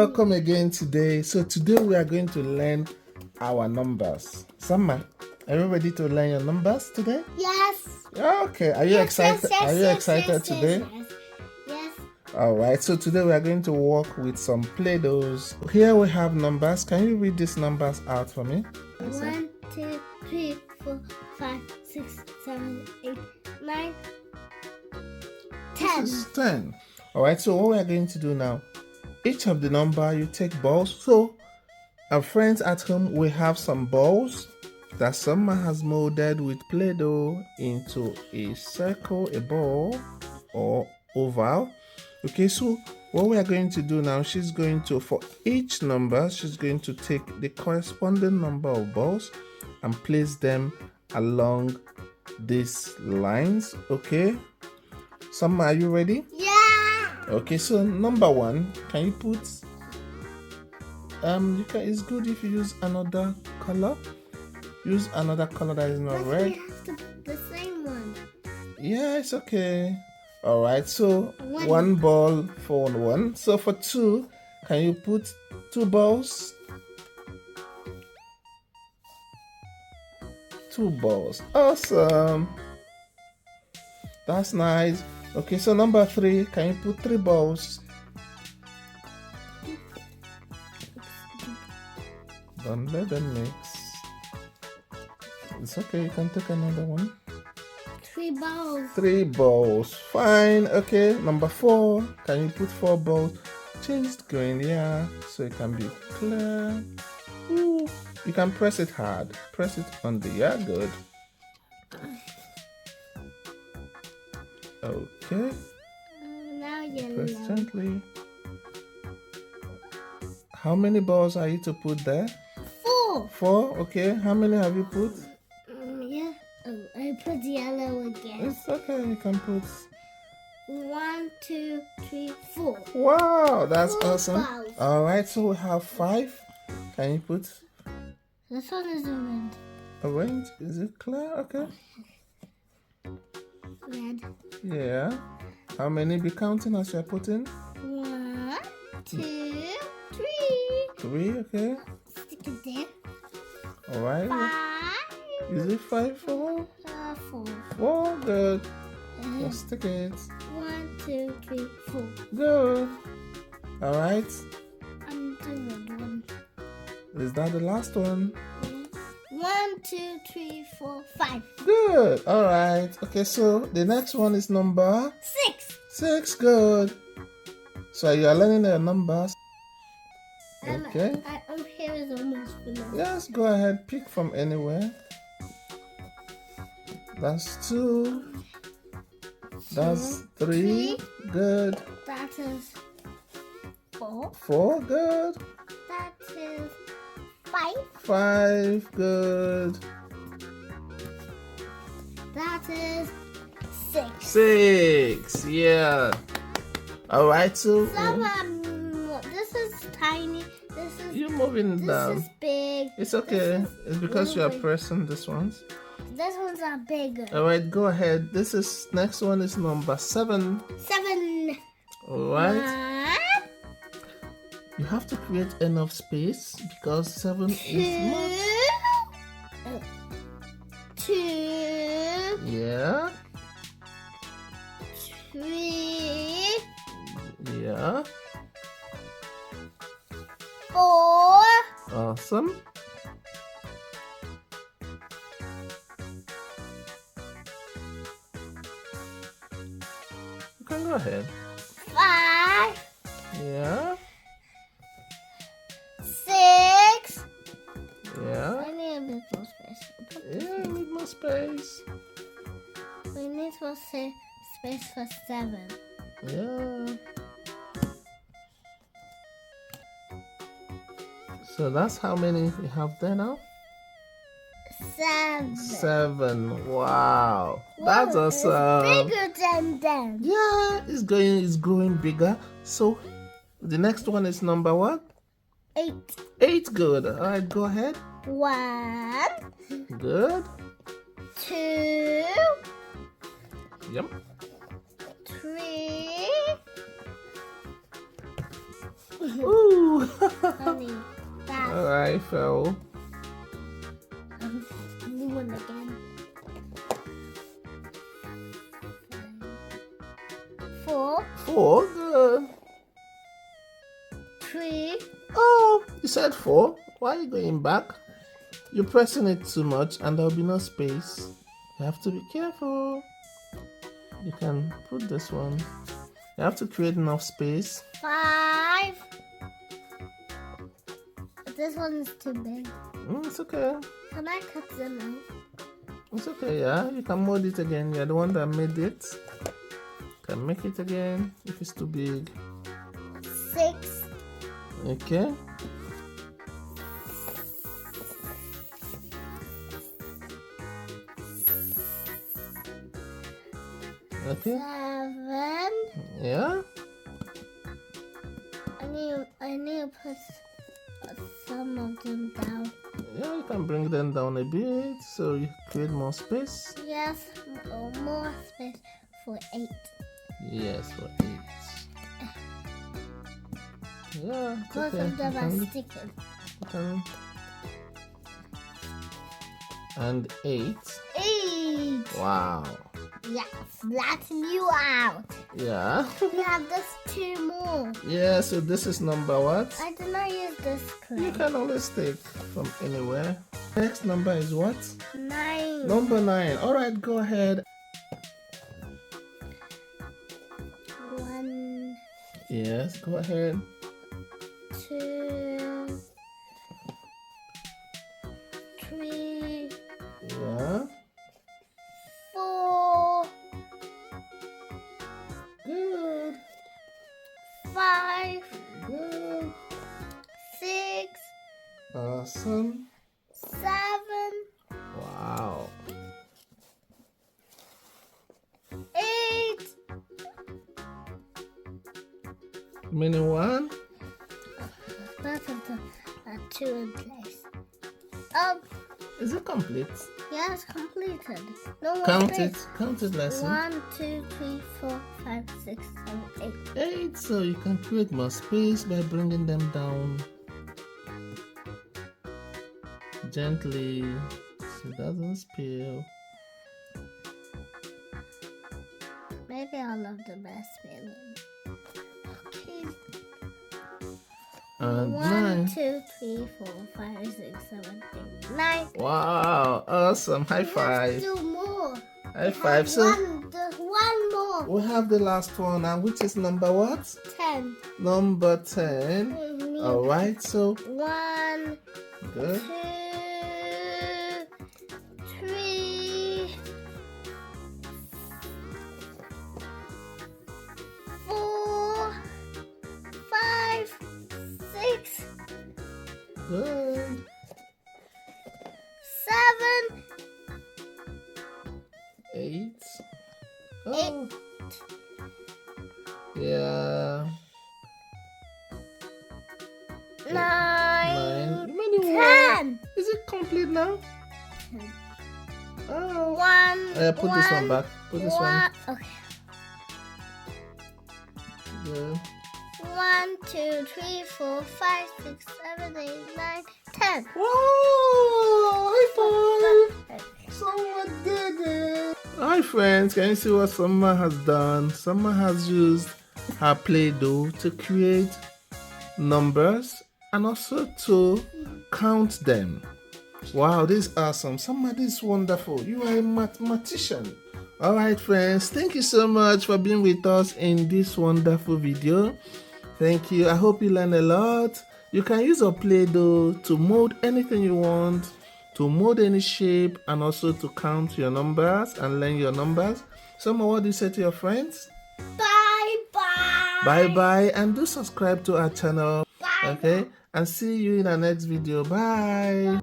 welcome again today. So today we are going to learn our numbers. Summer, are you ready to learn your numbers today? Yes. Okay. Are you excited? Are you excited today? Yes. All right. So today we are going to work with some Play-Dohs. Here we have numbers. Can you read these numbers out for me? 1, 2, 3, 4, 5, 6, 7, 8, 9, 10. This is 10. All right. So what we are going to do now? Each of the number you take balls. So our friends at home, we have some balls that Summer has molded with Play-Doh into a circle, a ball, or oval. Okay, so what we are going to do now, she's going to, for each number, she's going to take the corresponding number of balls and place them along these lines. Okay, Summer, are you ready? Yeah. Okay, so number 1, can you put it's good if you use another color. Use another color that is not red. We have to put the same one. Yeah, it's okay. All right, so one ball for 1. So for 2, can you put 2 balls? 2 balls. Awesome. That's nice. Okay, so number 3, can you put 3 balls? Don't let them mix. It's okay, you can take another one. 3 balls. 3 balls. Fine. Okay, number 4, can you put 4 balls? Change the green, yeah, so it can be clear. Ooh. You can press it hard. Press it on the, yeah, good. Okay. Now yellow. Press gently. How many balls are you to put there? 4. 4, okay. How many have you put? Yeah. Oh, I put yellow again. It's okay, you can put. 1, 2, 3, 4. Wow, that's 4 awesome. balls. All right, so we have 5. Can you put This one is orange. orange? Is it clear? Okay. Red. Yeah. How many be counting as you're putting? 1, 2, 3. 3, okay. Stick it there. All right. 5. Is it 5 for 4. 4? Good. Just stick it. 1, 2, 3, 4. Good. All right. I'm doing one. Is that the last one? 1, 2, 3, 4, 5. Good. All right. Okay, so the next one is number 6. 6. Good. So you are learning your numbers. Okay. Here is almost finished. Yes, go ahead. Pick from anywhere. That's 2. That's 3. Good. That is 4. 4. Good. That is 5. 5. Good. That is 6. 6. Yeah. All right. So This is tiny. This is. you're moving down. This is big. It's okay. It's because you are big. pressing this ones. These ones are bigger. All right. Go ahead. This is next one is number 7. 7. All right. 1, You have to create enough space because 7 is 2. Yeah. 3. Yeah. 4. Awesome. You can go ahead. 5. Yeah. 6. Yeah. I need a bit more space. Yeah, need more space. We need more space for 7. Yeah. So that's how many you have there now? 7. 7. Wow. That's awesome. It's bigger than them. Yeah, it's growing bigger. So the next one is number what? 8. 8. Good. All right, go ahead. 1. Good. 2. Yep. 3. Ooh. Honey, that's Alright, fell. new one again. 4, 4, good. 3. Oh, you said 4. Why are you going back? You're pressing it too much and there'll be no space. You have to be careful. You can put this one. You have to create enough space. 5. This one is too big. It's okay. Can I cut them out? It's okay, yeah. You can mold it again. You're the one that made it. Can make it again if it's too big. 6. Okay. Okay. 7. Yeah. I need to put some of them down. Yeah, you can bring them down a bit so you create more space. Yes, more space for 8. Yes, for 8. Yeah, it's Both okay. of them You are can- sticking. you can- And 8. 8. Wow. Yes, flatten you out. Yeah. We have this 2 more. Yeah, so this is number what? I did not use this You clay. can always take from anywhere. Next number is what? 9. Number 9. Alright, go ahead. 1, Yes, go ahead. 2, 3, Yeah. 4, Good. 5, Good. 6, Awesome. 7, Wow. 8. Mini one. Both of them are 2 in place. Is it complete? Yes, completed. No more Count space. it. Count it, lesson. 1, 2, 3, 4, 5, 6, 7, 8. 8. So you can create more space by bringing them down gently so it doesn't spill. Maybe all of them are spilling. Okay. And 1, 9. 2, 3, 4, 5, 6, 7, 8, 9. Wow. Awesome. High five. Do more. High five. So There's one more. we have the last one, and which is number what? 10. Number 10. All right. So 1, good. 2, 3, 4, 5, 6, Good. 7, 8. Oh. Yeah. 9, 9. Many more. 10. Is it complete now? Oh. 1. Put this one back. Put this one. Okay. Good. 1, 2, 3, 4, 5, 6, 7, 8, 9, 10. Whoa! High five! Someone did it! Hi friends, can you see what Summer has done? Summer has used her Play-Doh to create numbers and also to count them. Wow, this is awesome. Summer, this is wonderful. You are a mathematician. Alright friends, thank you so much for being with us in this wonderful video. Thank you. I hope you learned a lot. You can use a Play-Doh to mold anything you want, to mold any shape, and also to count your numbers and learn your numbers. Summer, what do you say to your friends? Bye bye. Bye bye, and do subscribe to our channel. Bye. Okay, and see you in our next video. Bye.